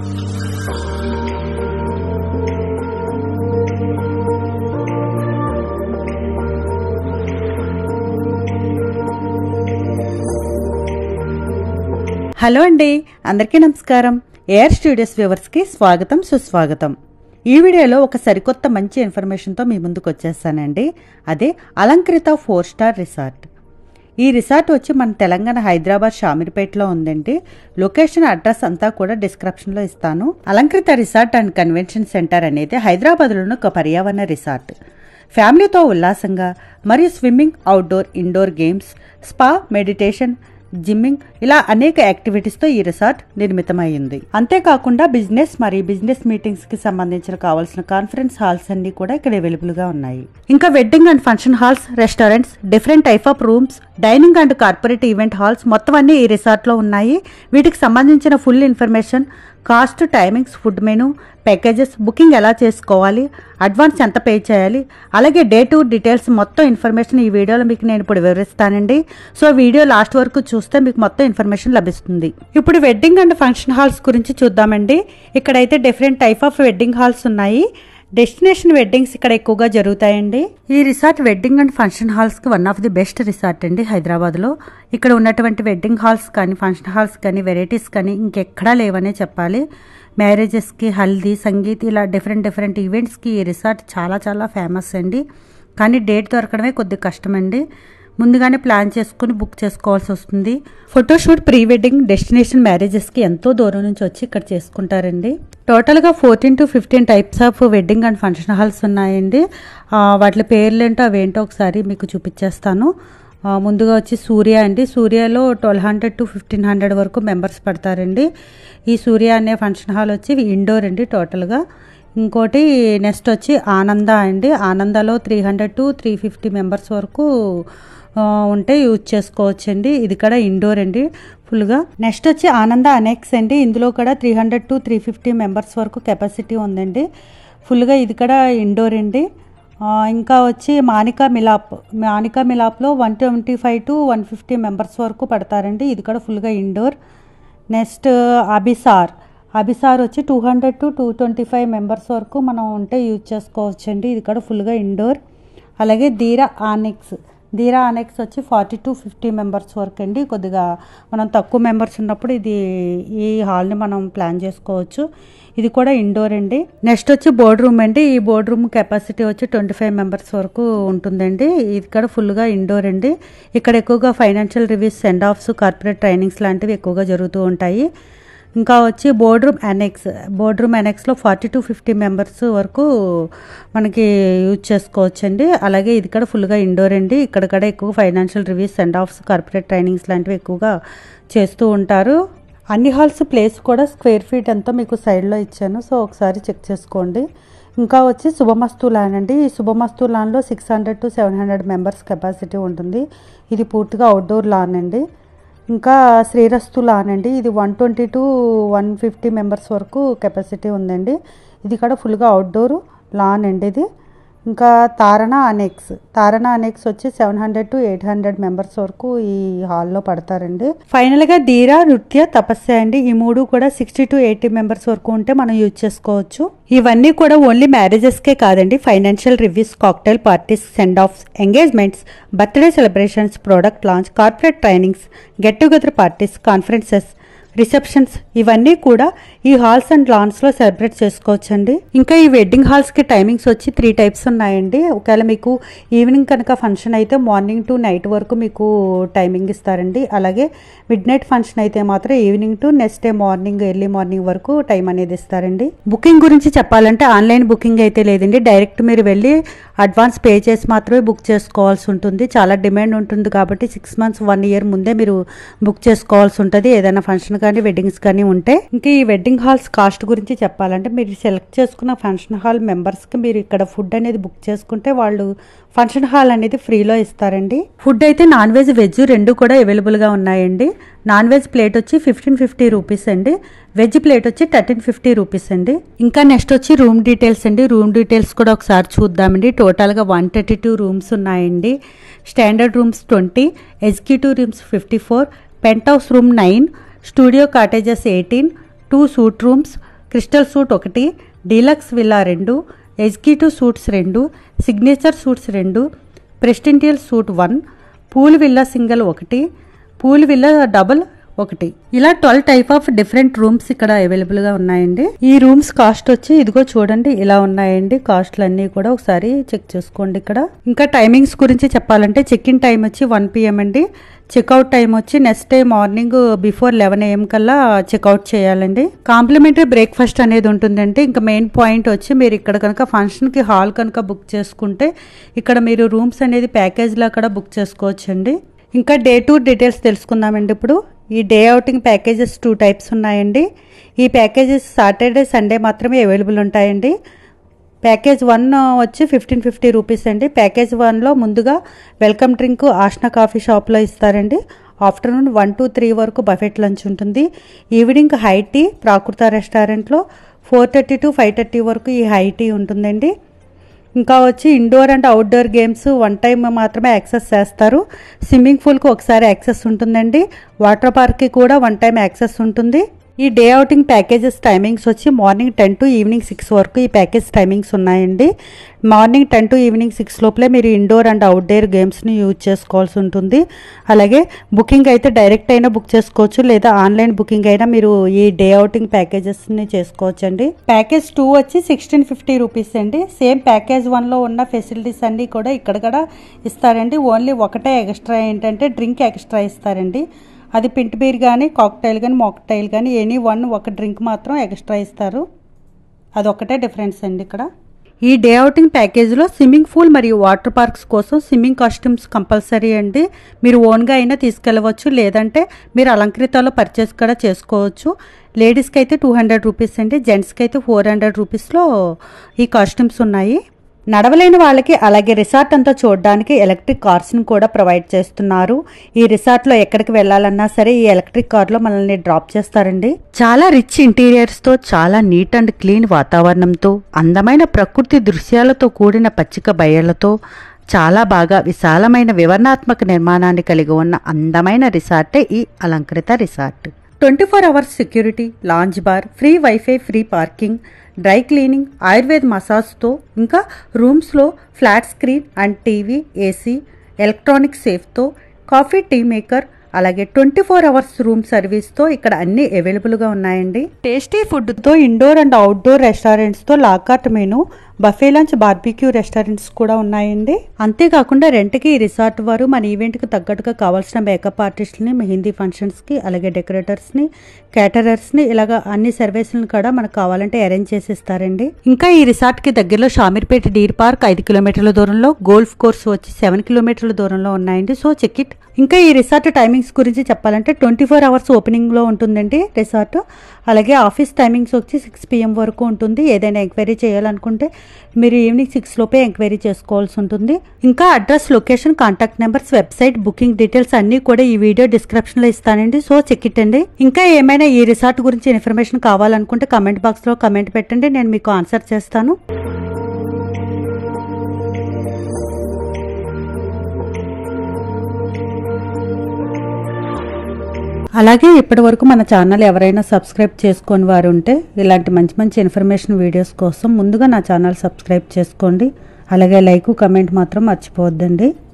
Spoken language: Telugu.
హలో అండి, అందరికీ నమస్కారం. ఎయిర్ స్టూడియోస్ వ్యూవర్స్ కి స్వాగతం, సుస్వాగతం. ఈ వీడియోలో ఒక సరికొత్త మంచి ఇన్ఫర్మేషన్తో మీ ముందుకు వచ్చేస్తానండి. అదే అలంకృత 4 స్టార్ రిసార్ట్. ఈ రిసార్ట్ వచ్చి మన తెలంగాణ హైదరాబాద్ షామీర్పేటలో ఉందండి. లొకేషన్, అడ్రస్ అంతా కూడా డిస్క్రిప్షన్లో ఇస్తాను. Alankrita resort and convention centre అనేది హైదరాబాద్లోని ఒక పర్యావరణ రిసార్ట్. ఫ్యామిలీతో ఉల్లాసంగా మరియు swimming, outdoor, indoor games, spa, meditation, gymming ఇలా అనేక యాక్టివిటీస్తో ఈ రిసార్ట్ నిర్మితమైంది. అంతేకాకుండా బిజినెస్ మరియు బిజినెస్ మీటింగ్స్ కి సంబంధించిన కావాల్సిన కాన్ఫరెన్స్ హాల్స్ అన్ని కూడా ఇక్కడ అవైలబుల్ గా ఉన్నాయి. ఇంకా wedding and function halls, restaurants, different type of rooms, dining and corporate event halls మొత్తం అన్ని ఈ రిసార్ట్ లో ఉన్నాయి. వీటికి సంబంధించిన full information, cost, timings, food menu, packages, booking ఎలా చేసుకోవాలి, అడ్వాన్స్ ఎంత పే చేయాలి, అలాగే డే టూర్ డీటెయిల్స్ మొత్తం ఇన్ఫర్మేషన్ ఈ వీడియోలో మీకు నేను ఇప్పుడు వివరిస్తానండి. సో వీడియో లాస్ట్ వరకు చూస్తే మీకు మొత్తం ఇన్ఫర్మేషన్ లభిస్తుంది. ఇప్పుడు వెడ్డింగ్ అండ్ ఫంక్షన్ హాల్స్ గురించి చూద్దామండి. ఇక్కడైతే different type of wedding halls ఉన్నాయి. డెస్టినేషన్ వెడ్డింగ్స్ ఇక్కడ ఎక్కువగా జరుగుతాయండి. ఈ resort wedding and function halls కి one of the best resort అండి హైదరాబాద్ లో. ఇక్కడ ఉన్నటువంటి వెడ్డింగ్ హాల్స్ కానీ, ఫంక్షన్ హాల్స్ కానీ, వెరైటీస్ కానీ ఇంకెక్కడా లేవనే చెప్పాలి. మ్యారేజెస్ కి, హల్దీ, సంగీత్ ఇలా డిఫరెంట్ ఈవెంట్స్ కి ఈ రిసార్ట్ చాలా చాలా ఫేమస్ అండి. కానీ డేట్ దొరకడమే కొద్దిగా కష్టం అండి. ముందుగానే ప్లాన్ చేసుకుని బుక్ చేసుకోవాల్సి వస్తుంది. ఫోటోషూట్, ప్రీ వెడ్డింగ్, డెస్టినేషన్ మ్యారేజెస్కి ఎంతో దూరం నుంచి వచ్చి ఇక్కడ చేసుకుంటారండి. టోటల్గా 14 to 15 types of wedding and function halls ఉన్నాయండి. వాటి పేర్లు ఏంటో అవేంటో ఒకసారి మీకు చూపించేస్తాను. ముందుగా వచ్చి సూర్య అండి. సూర్యలో 1200 to 1500 వరకు మెంబర్స్ పడతారండి. ఈ సూర్య అనే ఫంక్షన్ హాల్ వచ్చి ఇండోర్ అండి టోటల్గా. ఇంకోటి నెక్స్ట్ వచ్చి ఆనంద అండి. ఆనందలో 300 to 350 మెంబర్స్ వరకు ఉంటే యూజ్ చేసుకోవచ్చండి. ఇది కూడా ఇండోర్ అండి ఫుల్గా. నెక్స్ట్ వచ్చి ఆనంద అనెక్స్ అండి. ఇందులో కూడా 300 to 350 మెంబర్స్ వరకు కెపాసిటీ ఉందండి ఫుల్గా. ఇది కూడా ఇండోర్ అండి. ఇంకా వచ్చి మానికా మిలాప్లో 125 to 150 మెంబర్స్ వరకు పడతారండి. ఇది కూడా ఫుల్గా ఇండోర్. నెక్స్ట్ అభిసార్ వచ్చి 200 to 225 మెంబర్స్ వరకు మనం ఉంటే యూజ్ చేసుకోవచ్చండి. ఇది కూడా ఫుల్గా ఇండోర్. అలాగే ధీరా అనెక్స్ వచ్చి 40 to 50 మెంబర్స్ వరకు అండి. కొద్దిగా మనం తక్కువ మెంబర్స్ ఉన్నప్పుడు ఈ హాల్ని మనం ప్లాన్ చేసుకోవచ్చు. ఇది కూడా ఇండోర్ అండి. నెక్స్ట్ వచ్చి బోర్డ్ రూమ్ అండి. ఈ బోర్డ్ రూమ్ కెపాసిటీ వచ్చి 25 మెంబర్స్ వరకు ఉంటుందండి. ఇది కూడా ఫుల్గా ఇండోర్ అండి. ఇక్కడ ఎక్కువగా financial reviews, send offs, corporate trainings లాంటివి ఎక్కువగా జరుగుతూ ఉంటాయి. ఇంకా వచ్చి బోర్డ్ రూమ్ అనెక్స్లో 40 to 50 మెంబర్స్ వరకు మనకి యూజ్ చేసుకోవచ్చండి. అలాగే ఇది కూడా ఫుల్గా ఇండోర్ అండి. ఇక్కడ కూడా ఎక్కువ financial reviews, send offs, corporate trainings లాంటివి ఎక్కువగా చేస్తూ ఉంటారు. అన్ని హాల్స్ ప్లేస్ కూడా స్క్వేర్ ఫీట్ ఎంతో మీకు సైడ్లో ఇచ్చాను. సో ఒకసారి చెక్ చేసుకోండి. ఇంకా వచ్చి శుభమస్తు లాన్ అండి. ఈ శుభమస్తు లాన్లో 600 to 700 మెంబర్స్ కెపాసిటీ ఉంటుంది. ఇది పూర్తిగా అవుట్డోర్ లాన్ అండి. ఇంకా శ్రీరస్తు లాన్ అండి. ఇది 120 to 150 మెంబర్స్ వరకు కెపాసిటీ ఉందండి. ఇది కూడా ఫుల్గా అవుట్డోర్ లాన్ అండి ఇది. ఇంకా తారణ అనెక్స్ వచ్చి 700 to 800 మెంబర్స్ వరకు ఈ హాల్లో పడతారండి. ఫైనల్గా ధీరా, నృత్య, తపస్య అండి. ఈ మూడు కూడా 60 to 80 మెంబర్స్ వరకు ఉంటే మనం యూజ్ చేసుకోవచ్చు. ఇవన్నీ కూడా ఓన్లీ మ్యారేజెస్కే కాదండి. Financial reviews, cocktail parties, send offs, engagements, birthday celebrations, product launch, corporate trainings, get together parties, conferences, receptions ఇవన్నీ కూడా ఈ హాల్స్ అండ్ లాన్స్లో సెలబ్రేట్ చేసుకోవచ్చండి. ఇంకా ఈ వెడ్డింగ్ హాల్స్కి టైమింగ్స్ వచ్చి 3 టైప్స్ ఉన్నాయండి. ఒకవేళ మీకు ఈవినింగ్ కనుక ఫంక్షన్ అయితే మార్నింగ్ టు నైట్ వరకు మీకు టైమింగ్ ఇస్తారండి. అలాగే మిడ్ నైట్ ఫంక్షన్ అయితే మాత్రం evening to next day morning, early morning వరకు టైం అనేది ఇస్తారండి. బుకింగ్ గురించి చెప్పాలంటే ఆన్లైన్ బుకింగ్ అయితే లేదండి. డైరెక్ట్ మీరు వెళ్ళి అడ్వాన్స్ పే చేసి మాత్రమే బుక్ చేసుకోవాల్సి ఉంటుంది. చాలా డిమాండ్ ఉంటుంది కాబట్టి 6 months 1 year ముందే మీరు బుక్ చేసుకోవాల్సి ఉంటుంది ఏదైనా ఫంక్షన్ కానీ, వెడ్డింగ్స్ కానీ ఉంటే. ఇంకా ఈ వెడ్డింగ్ హాల్స్ కాస్ట్ గురించి చెప్పాలంటే మీరు సెలెక్ట్ చేసుకున్న ఫంక్షన్ హాల్ మెంబర్స్కి మీరు ఇక్కడ ఫుడ్ అనేది బుక్ చేసుకుంటే వాళ్ళు ఫంక్షన్ హాల్ అనేది ఫ్రీలో ఇస్తారండి. ఫుడ్ అయితే నాన్ వెజ్, వెజ్ రెండు కూడా అవైలబుల్గా ఉన్నాయండి. నాన్ వెజ్ ప్లేట్ వచ్చి 1550 రూపీస్ అండి. వెజ్ ప్లేట్ వచ్చి 1350 రూపీస్ అండి. ఇంకా నెక్స్ట్ వచ్చి రూమ్ డీటెయిల్స్ అండి. రూమ్ డీటెయిల్స్ కూడా ఒకసారి చూద్దామండి. టోటల్గా 132 రూమ్స్ ఉన్నాయండి. Standard rooms 20, executive rooms 54, penthouse room 9, studio cottages 18, 2 suite rooms, crystal suite 1, deluxe villa 2, executive suites 2, signature suites 2, presidential suite 1, pool villa single 1, pool villa double 1. ఇలా 12 టైప్ ఆఫ్ డిఫరెంట్ రూమ్స్ ఇక్కడ అవైలబుల్ గా ఉన్నాయండి. ఈ రూమ్స్ కాస్ట్ వచ్చి ఇదిగో చూడండి ఇలా ఉన్నాయండి. కాస్ట్లు అన్ని కూడా ఒకసారి చెక్ చేసుకోండి ఇక్కడ. ఇంకా టైమింగ్స్ గురించి చెప్పాలంటే చెక్ ఇన్ టైం వచ్చి 1 PM అండి. చెక్అవుట్ టైం వచ్చి next day morning before 11 AM కల్లా చెక్అవుట్ చేయాలండి. కాంప్లిమెంటరీ బ్రేక్ఫాస్ట్ అనేది ఉంటుందండి. ఇంకా మెయిన్ పాయింట్ వచ్చి మీరు ఇక్కడ కనుక ఫంక్షన్కి హాల్ కనుక బుక్ చేసుకుంటే ఇక్కడ మీరు రూమ్స్ అనేది ప్యాకేజ్లా కూడా బుక్ చేసుకోవచ్చండి. ఇంకా డే టూర్ డీటెయిల్స్ తెలుసుకుందామండి. ఇప్పుడు ఈ డే అవుటింగ్ ప్యాకేజెస్ 2 టైప్స్ ఉన్నాయండి. ఈ ప్యాకేజెస్ సాటర్డే సండే మాత్రమే అవైలబుల్ ఉంటాయండి. ప్యాకేజ్ 1 వచ్చి 1550 రూపీస్ అండి. ప్యాకేజ్ 1లో ముందుగా వెల్కమ్ డ్రింక్ ఆష్నా కాఫీ షాప్లో ఇస్తారండి. ఆఫ్టర్నూన్ 1 to 3 వరకు బఫెట్ లంచ్ ఉంటుంది. ఈవినింగ్ హై టీ ప్రాకృత రెస్టారెంట్లో 4:30 to 5:30 వరకు ఈ హై టీ ఉంటుందండి. ఇంకా వచ్చి indoor and outdoor games 1 time మాత్రమే యాక్సెస్ చేస్తారు. స్విమ్మింగ్ పూల్కి ఒకసారి యాక్సెస్ ఉంటుందండి. వాటర్ పార్క్కి కూడా 1 టైం యాక్సెస్ ఉంటుంది. ఈ డే అవుటింగ్ ప్యాకేజెస్ టైమింగ్స్ వచ్చి మార్నింగ్ 10 to ఈవినింగ్ 6 వరకు ఈ ప్యాకేజ్ టైమింగ్స్ ఉన్నాయండి. మార్నింగ్ 10 to ఈవినింగ్ 6 లోపలే మీరు ఇండోర్ అండ్ అవుట్డోర్ గేమ్స్ని యూజ్ చేసుకోవాల్సి ఉంటుంది. అలాగే బుకింగ్ అయితే డైరెక్ట్ అయినా బుక్ చేసుకోవచ్చు, లేదా ఆన్లైన్ బుకింగ్ అయినా మీరు ఈ డే అవుటింగ్ ప్యాకేజెస్ని చేసుకోవచ్చు అండి. ప్యాకేజ్ 2 వచ్చి 1650 రూపీస్ అండి. సేమ్ ప్యాకేజ్ 1లో ఉన్న ఫెసిలిటీస్ అన్నీ కూడా ఇక్కడ కూడా ఇస్తారండి. ఓన్లీ ఒకటే ఎక్స్ట్రా ఏంటంటే డ్రింక్ ఎక్స్ట్రా ఇస్తారండి. అది పింట్ బీర్ కానీ కాక్టైల్ కానీ మాక్టైల్ కానీ ఒక డ్రింక్ మాత్రం ఎక్స్ట్రా ఇస్తారు. అదొక్కటే డిఫరెన్స్ అండి ఇక్కడ. ఈ డే అవుటింగ్ ప్యాకేజ్లో స్విమ్మింగ్ పూల్ మరియు వాటర్ పార్క్స్ కోసం స్విమ్మింగ్ కాస్ట్యూమ్స్ కంపల్సరీ అండి. మీరు ఓన్గా అయినా తీసుకెళ్ళవచ్చు, లేదంటే మీరు అలంకృతాలో పర్చేస్ కూడా చేసుకోవచ్చు. లేడీస్కి అయితే 200 రూపీస్ అండి. జెంట్స్కి అయితే 400 రూపీస్లో ఈ కాస్ట్యూమ్స్ ఉన్నాయి. నడవలేని వాళ్ళకి అలాగే రిసార్ట్ అంతా చూడడానికి ఎలక్ట్రిక్ కార్స్ని కూడా ప్రొవైడ్ చేస్తున్నారు. ఈ రిసార్ట్లో ఎక్కడికి వెళ్ళాలన్నా సరే ఈ ఎలక్ట్రిక్ కార్లో మనల్ని డ్రాప్ చేస్తారండి. చాలా రిచ్ ఇంటీరియర్స్తో, చాలా నీట్ అండ్ క్లీన్ వాతావరణంతో, అందమైన ప్రకృతి దృశ్యాలతో కూడిన పచ్చిక బయళ్లతో, చాలా బాగా విశాలమైన వివరణాత్మక నిర్మాణాన్ని కలిగి ఉన్న అందమైన రిసార్టే ఈ Alankrita resort. 24 hours security, lounge bar, free wifi, free parking, dry cleaning, ayurveda మసాజ్తో, ఇంకా రూమ్స్లో flat screen and TV, AC, electronic సేఫ్తో, కాఫీ టీ మేకర్, అలాగే 24 hours రూమ్ సర్వీస్తో ఇక్కడ అన్ని అవైలబుల్గా ఉన్నాయండి. టేస్టీ ఫుడ్తో, ఇండోర్ అండ్ అవుట్డోర్ రెస్టారెంట్స్తో, a la carte menu, buffet lunch, barbecue restaurants కూడా ఉన్నాయండి. అంతేకాకుండా రెంట్కి ఈ రిసార్ట్ వారు మన ఈవెంట్కి తగ్గట్టుగా కావాల్సిన మేకప్ ఆర్టిస్ట్ని, మెహందీ ఫంక్షన్స్కి, అలాగే డెకరేటర్స్ని, క్యాటరర్స్ని, ఇలాగా అన్ని సర్వీసులను కూడా మనకు కావాలంటే అరేంజ్ చేసి ఇస్తారండి. ఇంకా ఈ రిసార్ట్కి దగ్గరలో షామీర్పేట డీర్ పార్క్ 5 కిలోమీటర్ల దూరంలో, గోల్ఫ్ కోర్స్ వచ్చి 7 కిలోమీటర్ల దూరంలో ఉన్నాయండి. So check it. ఇంకా ఈ రిసార్ట్ టైమింగ్స్ గురించి చెప్పాలంటే 24 hours ఓపెనింగ్లో ఉంటుందండి రిసార్ట్. అలాగే ఆఫీస్ టైమింగ్స్ వచ్చి 6 PM వరకు ఉంటుంది. ఏదైనా ఎంక్వైరీ చేయాలనుకుంటే మీరు ఈవినింగ్ 6 లోపే ఎంక్వైరీ చేసుకోవాల్సి ఉంటుంది. ఇంకా address, location, contact numbers, website, booking details అన్నీ కూడా ఈ వీడియో డిస్క్రిప్షన్లో ఇస్తానండి. సో చెక్ ఇట్ అండి. ఇంకా ఏమైనా ఈ రిసార్ట్ గురించి ఇన్ఫర్మేషన్ కావాలనుకుంటే కమెంట్ బాక్స్లో కమెంట్ పెట్టండి, నేను మీకు ఆన్సర్ చేస్తాను. అలాగే ఇప్పటి వరకు మన ఛానల్ ఎవరైనా సబ్స్క్రైబ్ చేసుకొని వారు ఉంటే ఇలాంటి మంచి మంచి ఇన్ఫర్మేషన్ వీడియోస్ కోసం ముందుగా నా ఛానల్ సబ్స్క్రైబ్ చేసుకోండి. అలాగే లైక్, కమెంట్ మాత్రం మర్చిపోవద్దండి.